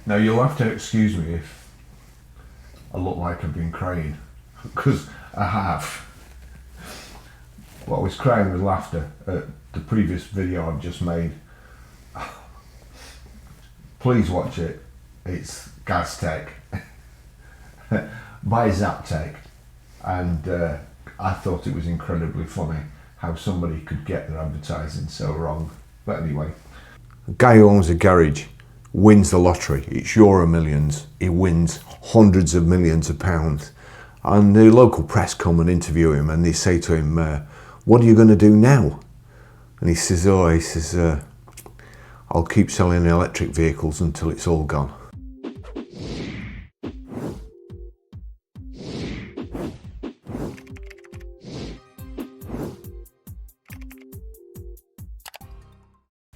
Now you'll have to excuse me if I look like I've been crying, because I have. Well, I was crying with laughter at the previous video I've just made. Please watch it. It's Gaztech by Zaptec, and I thought it was incredibly funny how somebody could get their advertising so wrong. But anyway, a guy who owns a garage wins the lottery. It's Euro Millions. He wins hundreds of millions of pounds, and the local press come and interview him, and they say to him, what are you going to do now? And he says, I'll keep selling electric vehicles until it's all gone.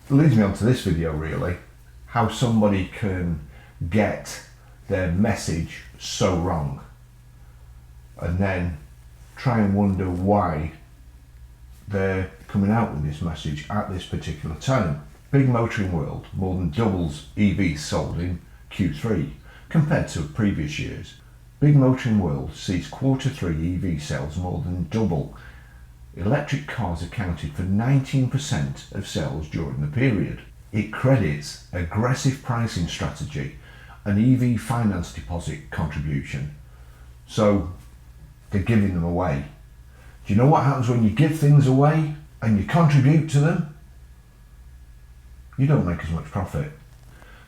It leads me on to this video really, how somebody can get their message so wrong and then try and wonder why they're coming out with this message at this particular time. Big Motoring World more than doubles EVs sold in Q3 compared to previous years. Big Motoring World sees Q3 EV sales more than double. Electric cars accounted for 19% of sales during the period. It credits aggressive pricing strategy and EV finance deposit contribution. So they're giving them away. Do you know what happens when you give things away and you contribute to them? You don't make as much profit.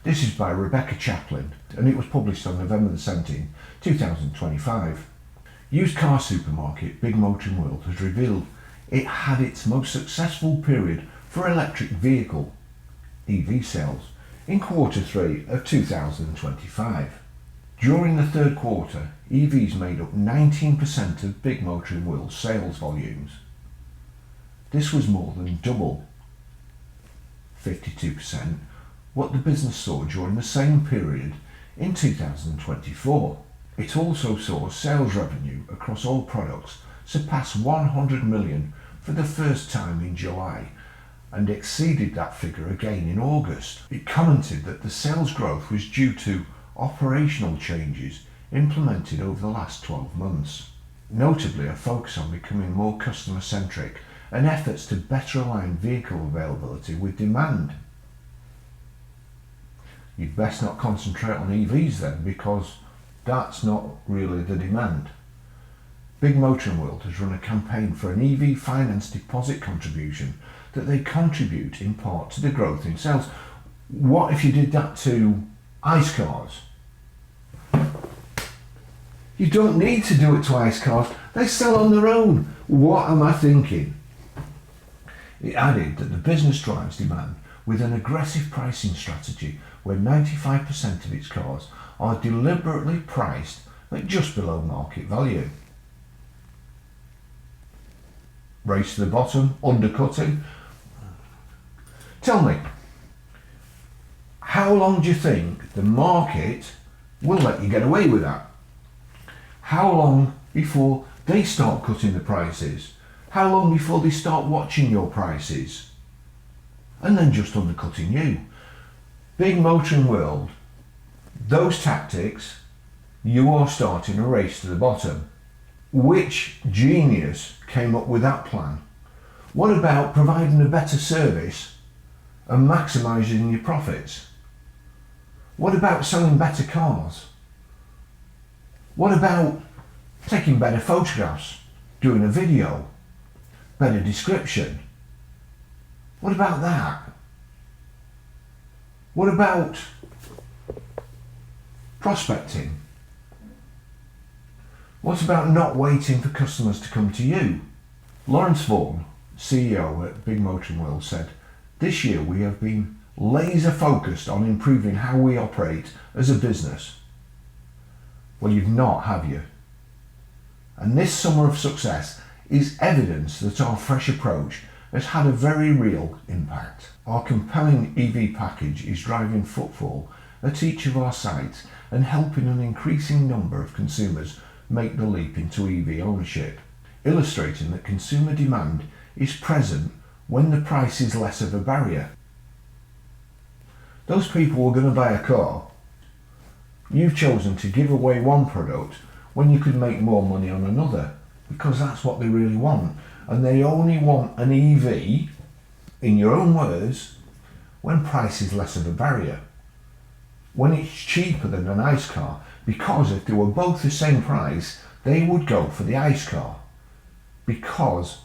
This is by Rebecca Chaplin, and it was published on November the 17th, 2025. Used car supermarket Big Motoring World has revealed it had its most successful period for electric vehicle EV sales in Q3 of 2025. During the third quarter, EVs made up 19% of Big Motoring World's sales volumes. This was more than double, 52%, what the business saw during the same period in 2024. It also saw sales revenue across all products surpass 100 million for the first time in July and exceeded that figure again in August. It commented that the sales growth was due to operational changes implemented over the last 12 months, notably a focus on becoming more customer centric and efforts to better align vehicle availability with demand. You'd best not concentrate on EVs then, because that's not really the demand. Big Motoring World has run a campaign for an EV finance deposit contribution that they contribute in part to the growth in sales. What if you did that to ICE cars? You don't need to do it to ICE cars. They sell on their own. What am I thinking? It added that the business drives demand with an aggressive pricing strategy where 95% of its cars are deliberately priced at just below market value. Race to the bottom, undercutting. Tell me, how long do you think the market will let you get away with that? How long before they start cutting the prices? How long before they start watching your prices and then just undercutting you? Big Motoring World, those tactics, you are starting a race to the bottom. Which genius came up with that plan? What about providing a better service and maximising your profits? What about selling better cars? What about taking better photographs, doing a video, better description? What about that? What about prospecting? What about not waiting for customers to come to you? Lawrence Vaughan, CEO at Big Motoring World, said, "This year we have been laser focused on improving how we operate as a business." Well, you've not, have you? And this summer of success is evidence that our fresh approach has had a very real impact. Our compelling EV package is driving footfall at each of our sites and helping an increasing number of consumers make the leap into EV ownership, illustrating that consumer demand is present when the price is less of a barrier. Those people who are going to buy a car You've chosen to give away one product when you could make more money on another, because that's what they really want. And they only want an EV, in your own words, when price is less of a barrier, when it's cheaper than an ICE car, because if they were both the same price, they would go for the ICE car, because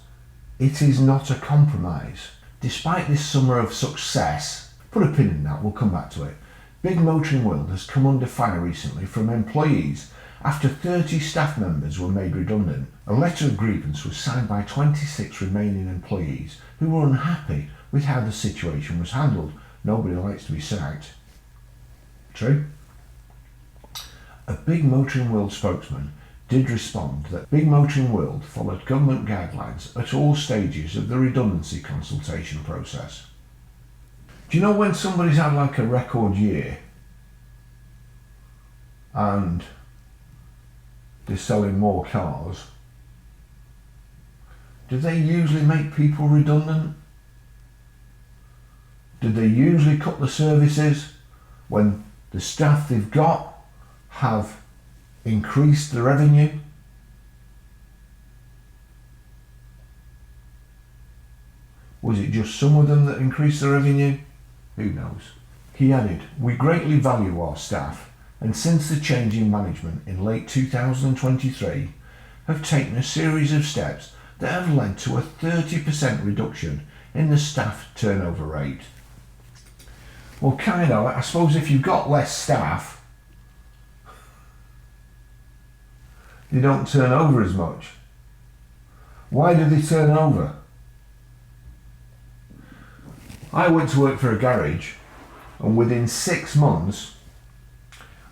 it is not a compromise. Despite this summer of success, put a pin in that, we'll come back to it, Big Motoring World has come under fire recently from employees after 30 staff members were made redundant. A letter of grievance was signed by 26 remaining employees who were unhappy with how the situation was handled. Nobody likes to be sacked. True? A Big Motoring World spokesman did respond that Big Motoring World followed government guidelines at all stages of the redundancy consultation process. Do you know when somebody's had like a record year and they're selling more cars, do they usually make people redundant? Do they usually cut the services when the staff they've got have increased the revenue? Was it just some of them that increased the revenue? Who knows? He added, "We greatly value our staff, and since the change in management in late 2023, have taken a series of steps that have led to a 30% reduction in the staff turnover rate." Well, kind of, I suppose if you've got less staff, they don't turn over as much. Why do they turn over? I went to work for a garage, and within 6 months,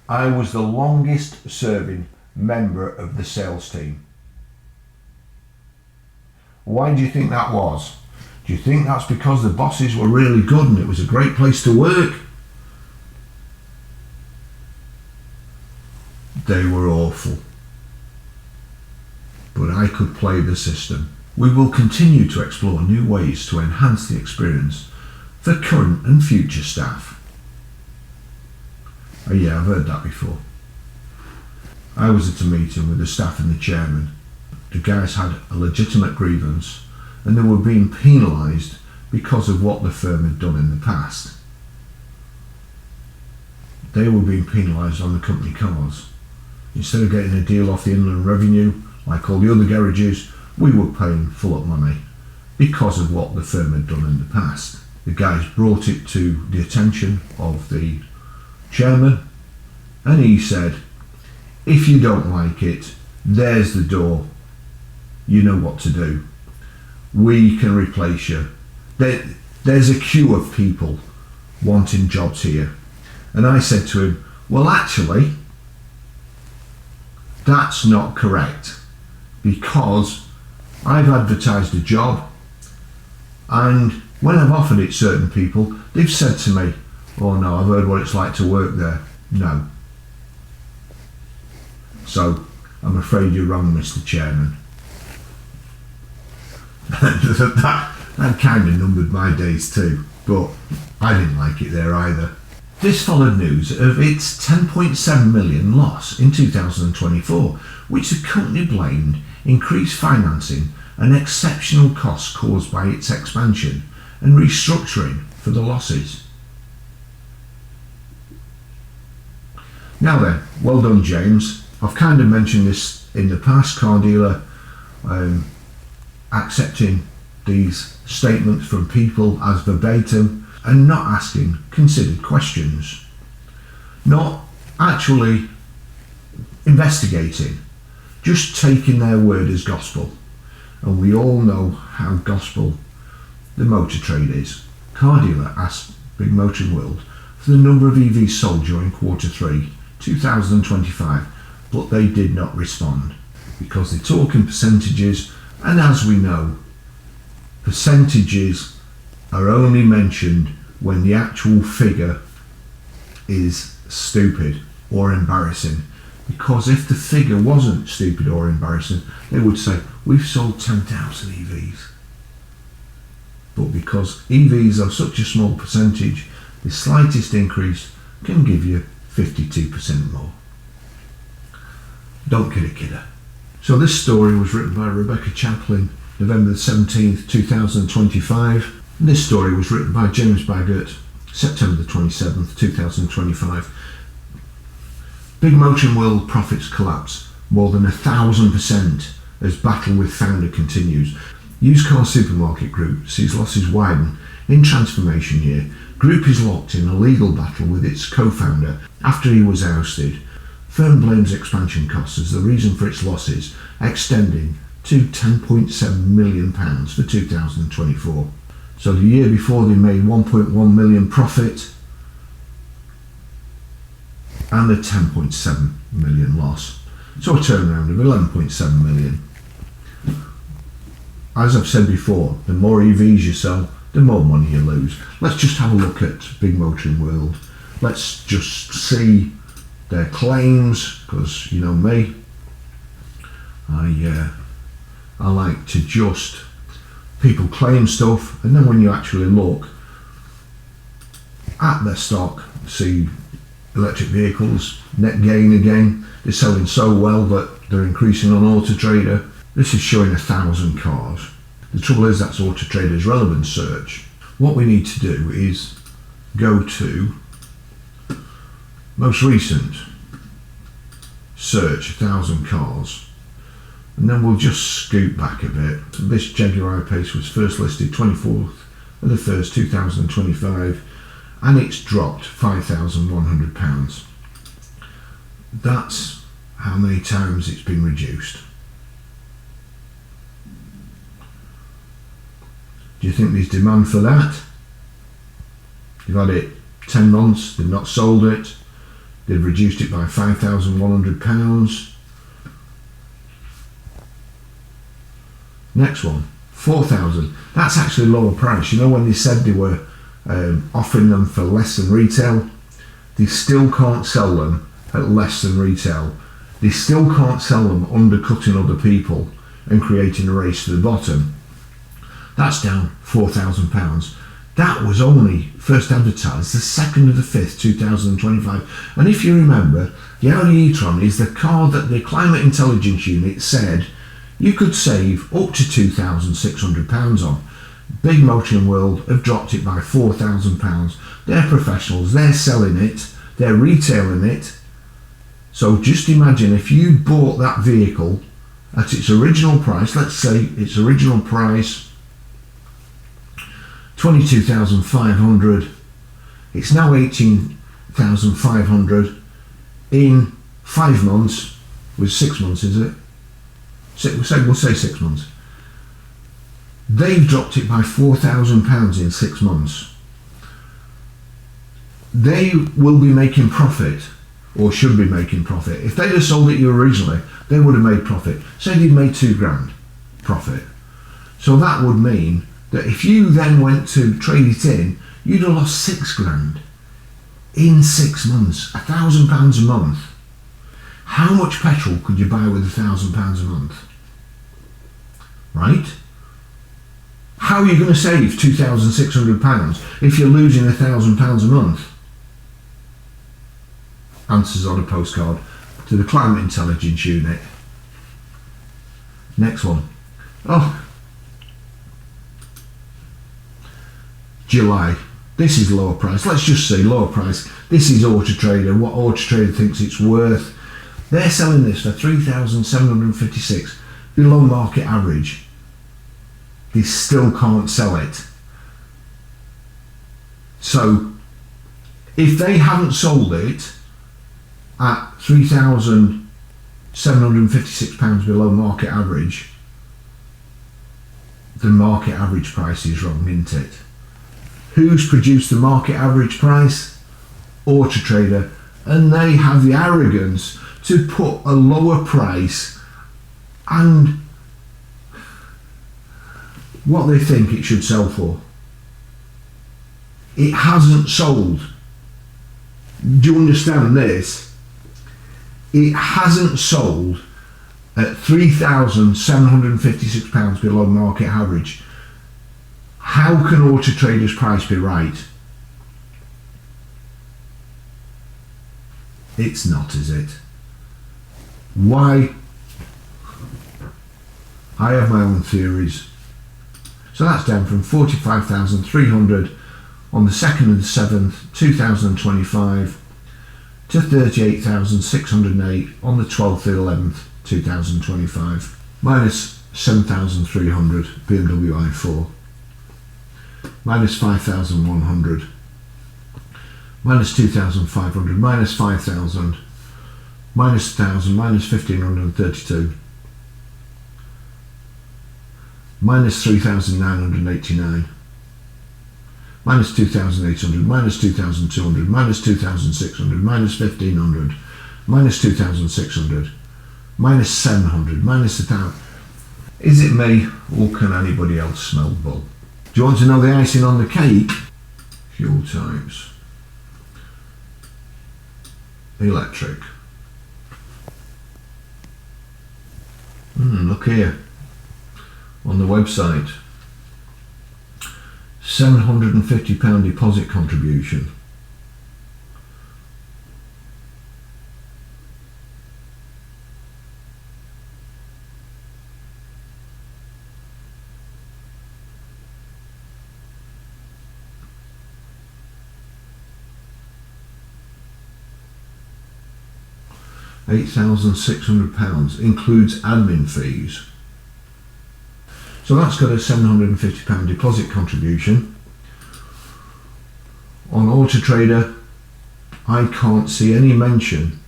I was the longest serving member of the sales team. Why do you think that was? Do you think that's because the bosses were really good and it was a great place to work? They were awful. But I could play the system. We will continue to explore new ways to enhance the experience for current and future staff. Oh yeah, I've heard that before. I was at a meeting with the staff and the chairman. The guys had a legitimate grievance and they were being penalised because of what the firm had done in the past. They were being penalised on the company cars. Instead of getting a deal off the Inland Revenue, like all the other garages, we were paying full up money because of what the firm had done in the past. The guys brought it to the attention of the chairman, and he said, "If you don't like it, there's the door. You know what to do. We can replace you. There's a queue of people wanting jobs here." And I said to him, "Well, actually, that's not correct, because I've advertised a job, and when I've offered it certain people, they've said to me, 'Oh no, I've heard what it's like to work there.' No. So, I'm afraid you're wrong, Mr. Chairman." that kind of numbered my days too, but I didn't like it there either. This followed news of its 10.7 million loss in 2024, which the company blamed increased financing and exceptional costs caused by its expansion and restructuring for the losses. Now then, well done, James. I've kind of mentioned this in the past, car dealer accepting these statements from people as verbatim and not asking considered questions, not actually investigating, just taking their word as gospel. And we all know how gospel the motor trade is. Car dealer asked Big Motoring World for the number of EVs sold during Q3 2025, but they did not respond because they talk in percentages, and as we know, percentages are only mentioned when the actual figure is stupid or embarrassing. Because if the figure wasn't stupid or embarrassing, they would say, "We've sold 10,000 EVs. But because EVs are such a small percentage, the slightest increase can give you 52% more. Don't kid a kidder. So this story was written by Rebecca Chaplin, November the 17th, 2025. And this story was written by James Baggett, September the 27th, 2025. Big Motoring World profits collapse more than 1,000% as battle with founder continues. Used Car Supermarket Group sees losses widen in transformation year. Group is locked in a legal battle with its co-founder after he was ousted. Firm blames expansion costs as the reason for its losses, extending to £10.7 million for 2024. So the year before they made 1.1 million profit and a 10.7 million loss. So a turnaround of 11.7 million. As I've said before, the more EVs you sell, the more money you lose. Let's just have a look at Big Motoring World. Let's just see their claims, because you know me, I like to just, people claim stuff, and then when you actually look at their stock, see electric vehicles, net gain again, they're selling so well that they're increasing on AutoTrader. This is showing 1,000 cars. The trouble is that's AutoTrader's relevance search. What we need to do is go to most recent search, 1,000 cars, and then we'll just scoot back a bit. This Jaguar I-Pace was first listed 24th of the 1st, 2025, and it's dropped £5,100. That's how many times it's been reduced. Do you think there's demand for that? You've had it 10 months, they've not sold it, they've reduced it by £5,100. Next one, 4,000. That's actually lower price. You know, when they said they were offering them for less than retail, they still can't sell them at less than retail. They still can't sell them undercutting other people and creating a race to the bottom. That's down £4,000. That was only first advertised the 2nd of the 5th, 2025. And if you remember, the Audi e-tron is the car that the Climate Intelligence Unit said you could save up to £2,600 on. Big Motoring World have dropped it by £4,000. They're professionals, they're selling it, they're retailing it. So just imagine if you bought that vehicle at its original price, let's say its original price $22,500, it's now $18,500 in 5 months, with 6 months, is it? We'll say 6 months. They've dropped it by £4,000 in 6 months. They will be making profit, or should be making profit. If they'd have sold it you originally, they would have made profit. Say they'd made £2,000 profit. So that would mean that if you then went to trade it in, you'd have lost £6,000 in 6 months, £1,000 a month. How much petrol could you buy with £1,000 a month? Right? How are you going to save £2,600 if you're losing £1,000 a month? Answers on a postcard to the Climate Intelligence Unit. Next one. Oh, July. This is lower price. Let's just say lower price. This is AutoTrader, what AutoTrader thinks it's worth. They're selling this for $3,756, below market average. They still can't sell it. So if they haven't sold it at £3,756 below market average, the market average price is wrong, isn't it? Who's produced the market average price? AutoTrader, and they have the arrogance to put a lower price and what they think it should sell for. It hasn't sold. Do you understand this? It hasn't sold at £3,756 below market average. How can AutoTrader's price be right? It's not, is it? Why? I have my own theories. So that's down from 45,300 on the 2nd of the 7th, 2025 to 38,608 on the 12th of the 11th, 2025. Minus 7,300 BMW i4. Minus 5,100. Minus 2,500. Minus 5,000. Minus 1,000. Minus 1,532. Minus 3,989. Minus 2,800. Minus 2,200. Minus 2,600. Minus 1,500. Minus 2,600. Minus 700. Minus 1,000. Is it me, or can anybody else smell bull? Do you want to know the icing on the cake? Fuel types. Electric. Look here. On the website, £750 deposit contribution. £8,600 includes admin fees. So that's got a £750 deposit contribution. On AutoTrader, I can't see any mention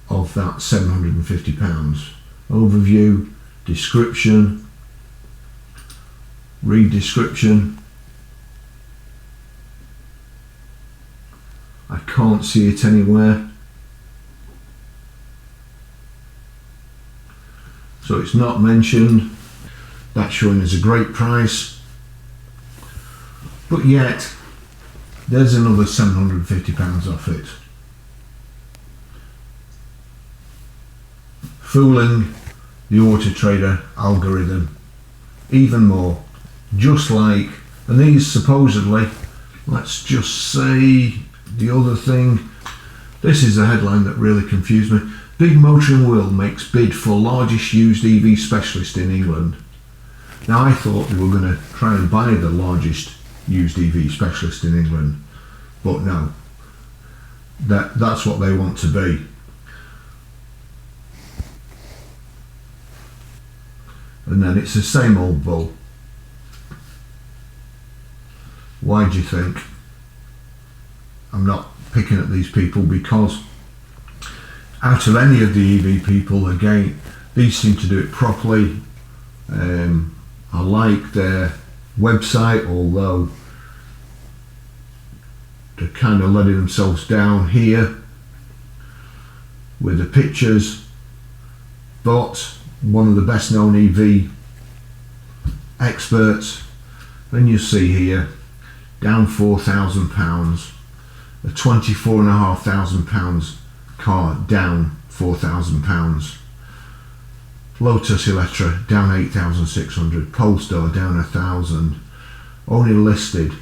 of that £750. Overview, description, read description. I can't see it anywhere. So it's not mentioned. That's showing as a great price. But yet, there's another £750 off it. Fooling the AutoTrader algorithm even more. Just like, and these supposedly, let's just say the other thing. This is the headline that really confused me. Big Motoring World makes bid for largest used EV specialist in England. Now I thought they were going to try and buy the largest used EV specialist in England, but no, that's what they want to be. And then it's the same old bull. Why do you think? I'm not picking at these people because out of any of the EV people, again, these seem to do it properly. I like their website, although they're kind of letting themselves down here with the pictures. But one of the best known EV experts, and you see here, down £4,000, a £24,500 car down £4,000. Lotus Electra down 8,600, Polestar down 1,000. Only listed,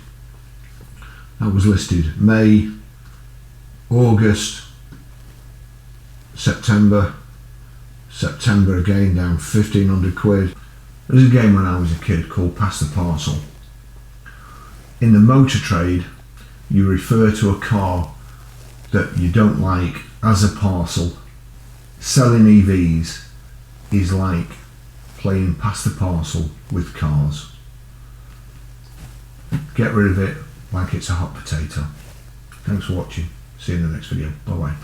that was listed May, August, September again down 1,500 quid. There's a game when I was a kid called Pass the Parcel. In the motor trade, you refer to a car that you don't like as a parcel. Selling EVs is like playing Pass the Parcel with cars. Get rid of it like it's a hot potato. Thanks for watching. See you in the next video. Bye bye.